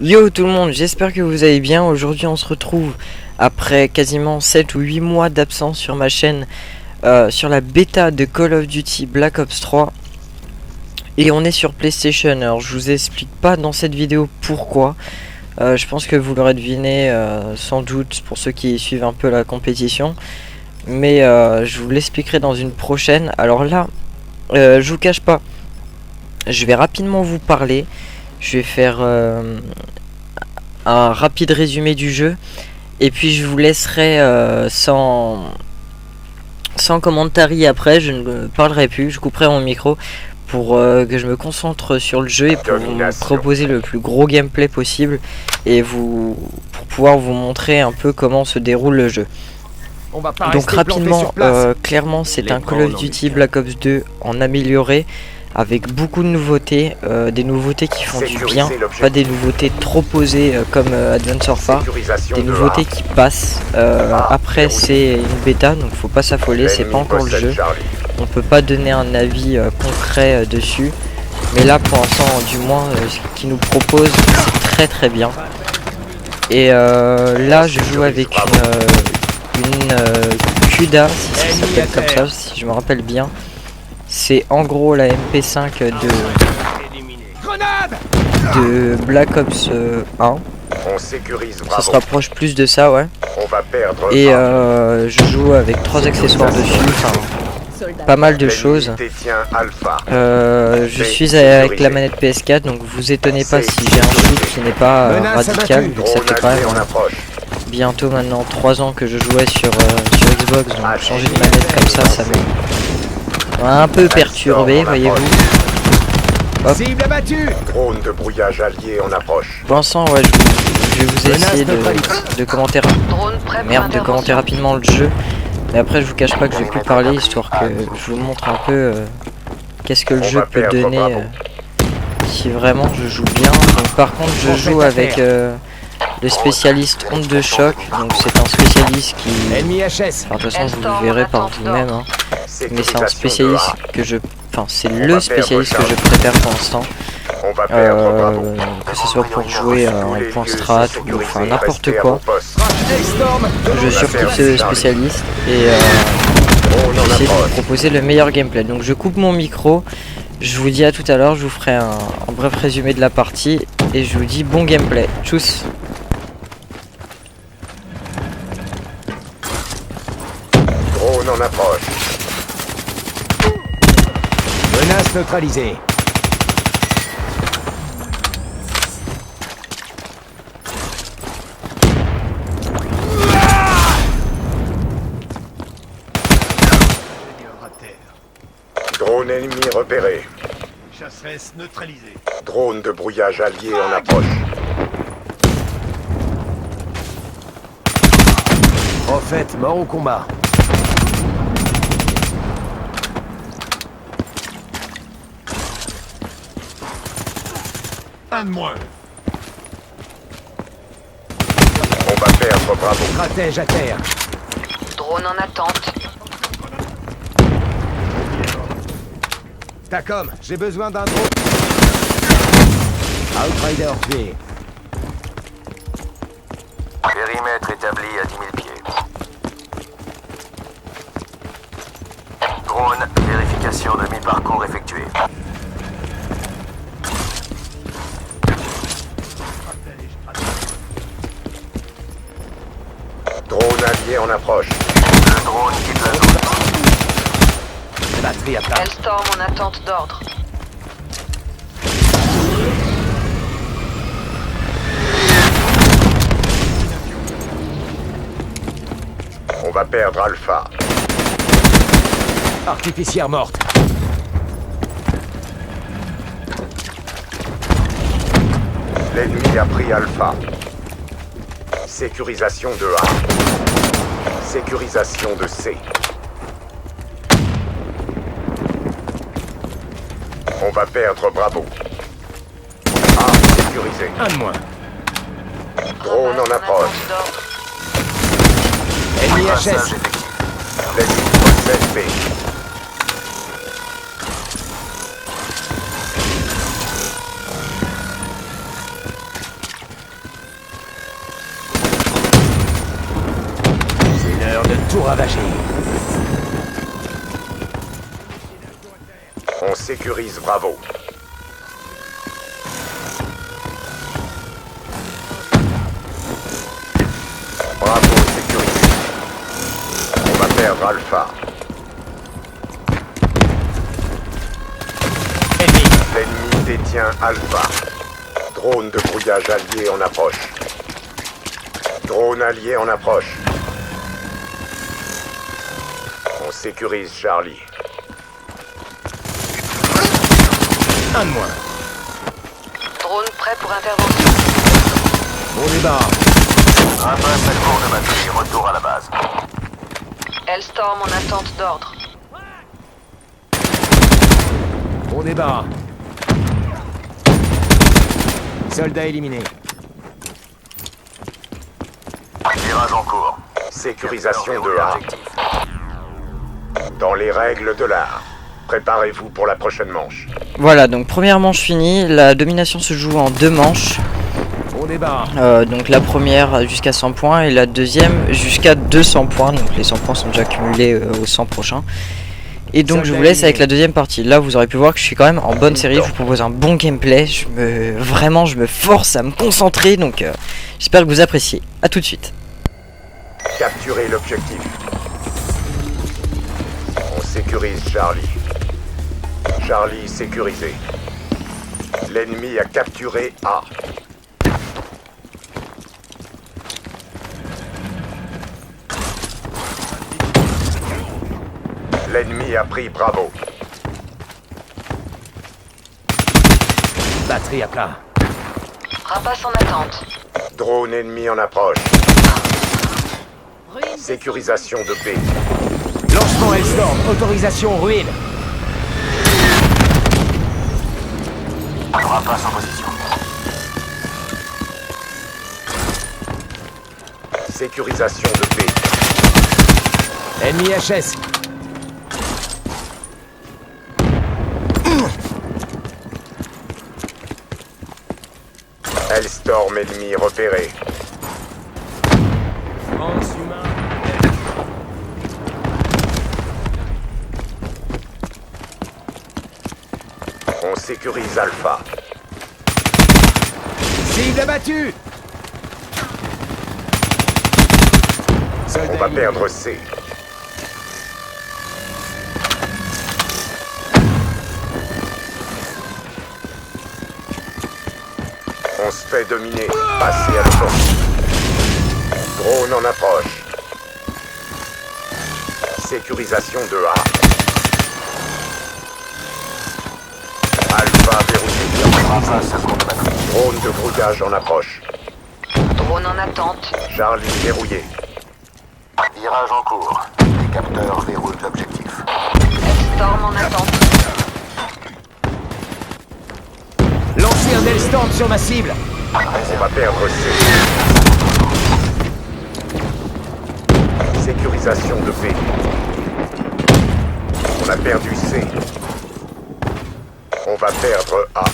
Yo tout le monde, j'espère que vous allez bien. Aujourd'hui on se retrouve après quasiment 7 ou 8 mois d'absence sur ma chaîne sur la bêta de Call of Duty Black Ops 3. Et on est sur PlayStation. Alors je vous explique pas dans cette vidéo pourquoi. Je pense que vous l'aurez deviné sans doute pour ceux qui suivent un peu la compétition. Mais je vous l'expliquerai dans une prochaine. Alors là, je vous cache pas. Je vais rapidement vous parler. Je vais faire un rapide résumé du jeu. Et puis je vous laisserai sans commentaire après. Je ne parlerai plus. Je couperai mon micro pour que je me concentre sur le jeu et pour vous proposer le plus gros gameplay possible. Et pour pouvoir vous montrer un peu comment se déroule le jeu. Donc rapidement, clairement c'est un Call of Duty Black Ops 2 en amélioré, avec beaucoup de nouveautés, des nouveautés qui font du bien, pas des nouveautés trop posées comme Advanced Warfare, des nouveautés qui passent. Après c'est une bêta, donc faut pas s'affoler, c'est pas encore le jeu, on peut pas donner un avis concret dessus, mais là pour l'instant du moins ce qu'ils nous proposent c'est très bien. Et là je joue avec une Kuda, si ça s'appelle comme ça, si je me rappelle bien. C'est en gros la MP5 de Black Ops 1. Ça se rapproche plus de ça, ouais. Et je joue avec 3 accessoires dessus, enfin pas mal de choses. Je suis avec la manette PS4, donc vous étonnez pas si j'ai un shoot qui n'est pas radical, vu que ça fait quand même bientôt maintenant 3 ans que je jouais sur Xbox, donc changer de manette comme ça m'a un peu perturbé, voyez-vous. Cible abattue. Drone de brouillage allié en approche. Pour l'instant, ouais, je vais vous essayer de commenter rapidement le jeu. Mais après, je vous cache pas que je vais plus parler, histoire que je vous montre un peu qu'est-ce que le jeu peut donner si vraiment je joue bien. Donc, par contre, je joue avec le spécialiste onde de choc, donc c'est un spécialiste qui... Enfin, de toute façon vous le verrez par vous-même, hein. Mais c'est un spécialiste que je... Enfin, c'est le spécialiste que je préfère pour l'instant. Que ce soit pour jouer en point strat ou enfin n'importe quoi. Je surkiffe ce spécialiste et j'essaie de vous proposer le meilleur gameplay. Donc je coupe mon micro, je vous dis à tout à l'heure, je vous ferai un bref résumé de la partie et je vous dis bon gameplay. Tchuss. Drone en approche. Menace neutralisée. Drone ennemi repéré. Chasseresse neutralisée. Drone de brouillage allié en approche. Prophète mort au combat. Un de moins. On va perdre Bravo. Stratège à terre. Drone en attente. Tacom, j'ai besoin d'un drone. Outrider tué. Périmètre établi à 10 000 pieds. Drone, vérification de mi-parcours effectuée. Drone allié en approche. Le drone quitte la zone. Batterie à plat. Hellstorm en attente d'ordre. On va perdre Alpha. Artificière morte. L'ennemi a pris Alpha. Sécurisation de A. Sécurisation de C. On va perdre Bravo. A sécurisé. Un de moins. Drone en approche. Ennemi Passage HS. effectif. L'ennemi possède B. Tout ravagé. On sécurise Bravo. Bravo sécurisé. On va perdre Alpha. Ennemi. L'ennemi détient Alpha. Drone de brouillage allié en approche. Drone allié en approche. On sécurise Charlie. Un de moins. Drone prêt pour intervention. On débarre. Ramasse la cour de batterie, retour à la base. Hellstorm en attente d'ordre. On débarre. Soldat éliminé. Tirage en cours. Sécurisation de Verrouillé A. objectif. Dans les règles de l'art. Préparez-vous pour la prochaine manche. Voilà, donc première manche finie. La domination se joue en 2 manches. On débarre. Donc la première jusqu'à 100 points et la deuxième jusqu'à 200 points. Donc les 100 points sont déjà cumulés aux 100 prochains. Et donc je vous laisse avec la deuxième partie. Là vous aurez pu voir que je suis quand même en bonne série. Je vous propose un bon gameplay. Vraiment je me force à me concentrer. Donc j'espère que vous appréciez. A tout de suite. Capturez l'objectif. On sécurise Charlie. Charlie sécurisé. L'ennemi a capturé A. L'ennemi a pris Bravo. Batterie à plat. Rapace en attente. Drone ennemi en approche. Sécurisation de B. Lancement Hellstorm. Autorisation ruine. Rapace en position. Sécurisation de B. Ennemi HS. Hellstorm ennemi repéré. On sécurise Alpha. Cible abattue. Soldat On va éliminé. perdre C. On se fait dominer. Passez à l'offensive. Drone en approche. Sécurisation de A. Alpha verrouillé. Ramasse la cour de batterie. Drone de brouillage en approche. Drone en attente. Charlie verrouillé. Virage en cours. Les capteurs verrouillent l'objectif. Hellstorm en attente. Lancez un Hellstorm sur ma cible. On va perdre C. Sécurisation de B. On a perdu C. On va perdre A.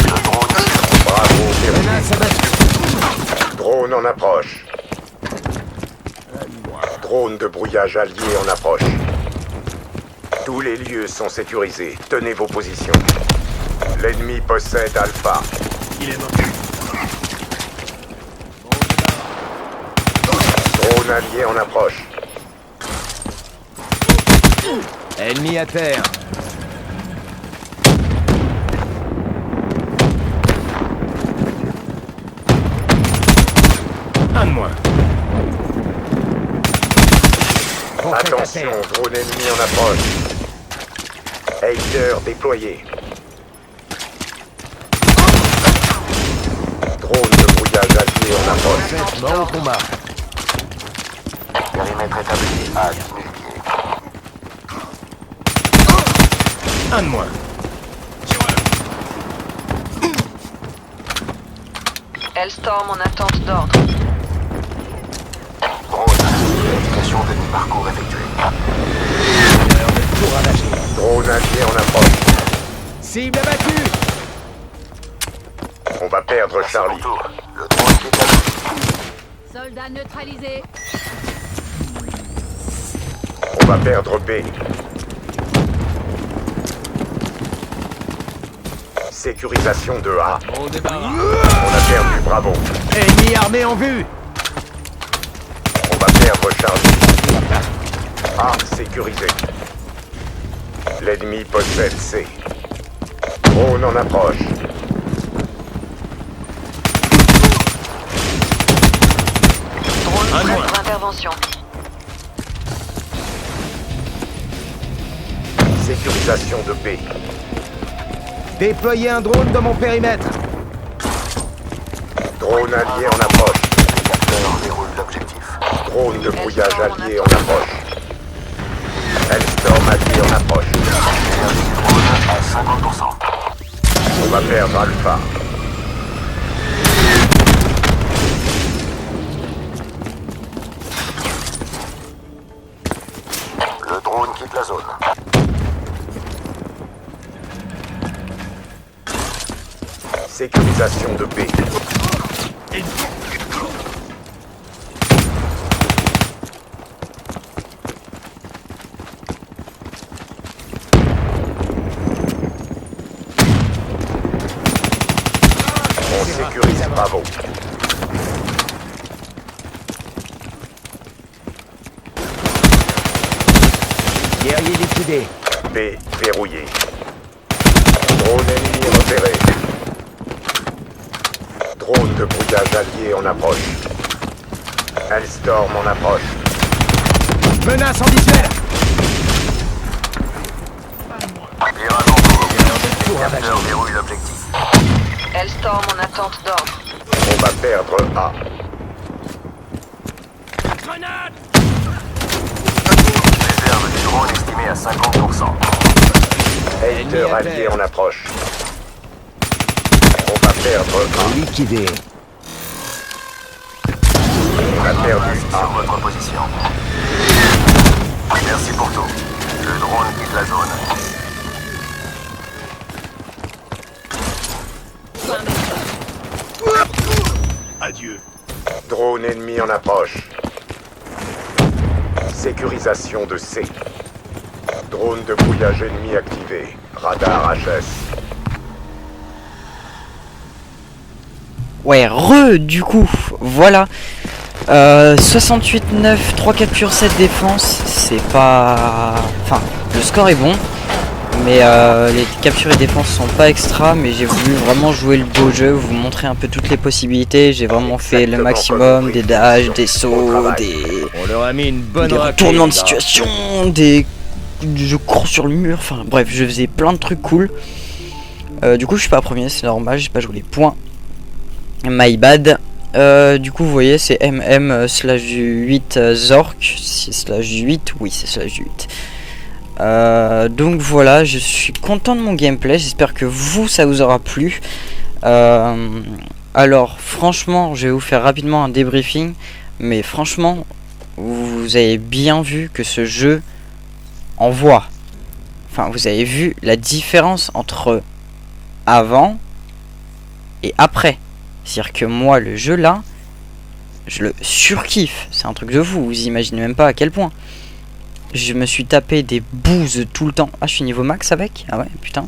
Le drone Bravo, verrouillé. Menace abattue. Drone en approche. Drone de brouillage allié en approche. Tous les lieux sont sécurisés. Tenez vos positions. L'ennemi possède Alpha. Il est mort. Drone allié en approche. Ennemi à terre. Un de moins. Conquête à Attention, terre. drone ennemi en approche. Hater déployé. Drone de brouillage allié en approche. Mort au combat. périmètre établi à 10 000 pieds. Un de moins. Hellstorm en attente d'ordre. Drone, vérification de mi-parcours effectuée. Tout ravagé. Drone allié en approche. Cible abattue. On va perdre Charlie. C'est mon tour. Le drone est établi. Soldat neutralisé. On va perdre B. Sécurisation de A. Au débarras. On a perdu Bravo. Ennemi armé en vue. On va perdre Charlie. A sécurisé. L'ennemi possède C. Drone en approche. Drone Un prêt loin. pour intervention. Sécurisation de B. Déployez un drone dans mon périmètre. Drone allié en approche. Les capteurs déroulent l'objectif. Drone de brouillage allié en approche. Hellstorm allié en approche. Énergie du drone à 50%. On va perdre Alpha. Le drone quitte la zone. Sécurisation de B. On sécurise Bravo. Guerrier liquidé. B verrouillé. Drone ennemi repéré. Drone de brouillage allié en approche. Hellstorm en approche. Menace en visuel. Virage en cours. Les capteurs déroulent l'objectif. Hellstorm en attente d'ordre. On va perdre A. Réserve du drone estimée à 50%. Hater allié en approche. On va perdre A. Liquidé. On a perdu Sur A. votre position. Merci pour tout. Le drone quitte la zone. Adieu. Drone ennemi en approche. Sécurisation de C. Drone de brouillage ennemi activé. Radar HS. Ouais, du coup, voilà. 68-9, 3 captures, 7 défenses, c'est pas... Enfin, le score est bon, mais les captures et défenses sont pas extra, mais j'ai voulu vraiment jouer le beau jeu, vous montrer un peu toutes les possibilités, j'ai vraiment fait le maximum, des dash, des sauts, des On leur a mis une bonne retournements de raclée, là. situation, je cours sur le mur, enfin bref, je faisais plein de trucs cool. Du coup, je suis pas premier, c'est normal, j'ai pas joué les points. My bad. Du coup, vous voyez, c'est MM/8 Zork. C'est /8, oui, c'est /8. Donc voilà, je suis content de mon gameplay. J'espère que vous, ça vous aura plu. Alors, franchement, je vais vous faire rapidement un débriefing. Mais franchement, vous avez bien vu que ce jeu envoie. Enfin, vous avez vu la différence entre avant et après. C'est-à-dire que moi, le jeu là, je le surkiffe. C'est un truc de fou, vous imaginez même pas à quel point. Je me suis tapé des bouses tout le temps. Ah, je suis niveau max avec? Ah ouais, putain.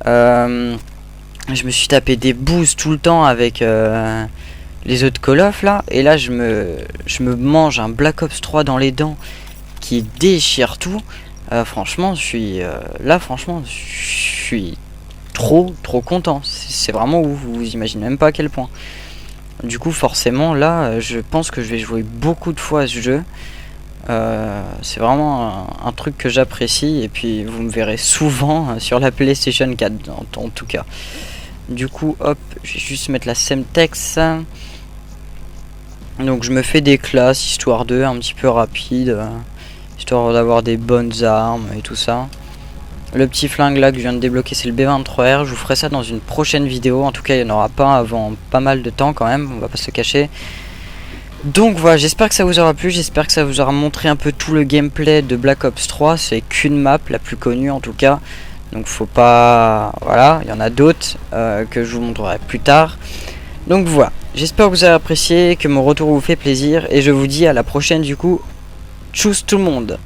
Je me suis tapé des boosts tout le temps avec les autres Call of là. Et là, je me mange un Black Ops 3 dans les dents qui déchire tout. Franchement, je suis trop content. C'est vraiment ouf, vous imaginez même pas à quel point. Du coup, forcément, là, je pense que je vais jouer beaucoup de fois à ce jeu. C'est vraiment un truc que j'apprécie. Et puis, vous me verrez souvent sur la PlayStation 4, en tout cas. Du coup, hop, je vais juste mettre la Semtex. Donc, je me fais des classes, histoire de un petit peu rapide. Histoire d'avoir des bonnes armes et tout ça. Le petit flingue là que je viens de débloquer, c'est le B23R. Je vous ferai ça dans une prochaine vidéo. En tout cas, il n'y en aura pas avant pas mal de temps quand même. On va pas se cacher. Donc voilà, j'espère que ça vous aura plu. J'espère que ça vous aura montré un peu tout le gameplay de Black Ops 3. C'est qu'une map, la plus connue en tout cas. Donc faut pas... Voilà, il y en a d'autres que je vous montrerai plus tard. Donc voilà, j'espère que vous avez apprécié, que mon retour vous fait plaisir. Et je vous dis à la prochaine du coup. Tchuss tout le monde.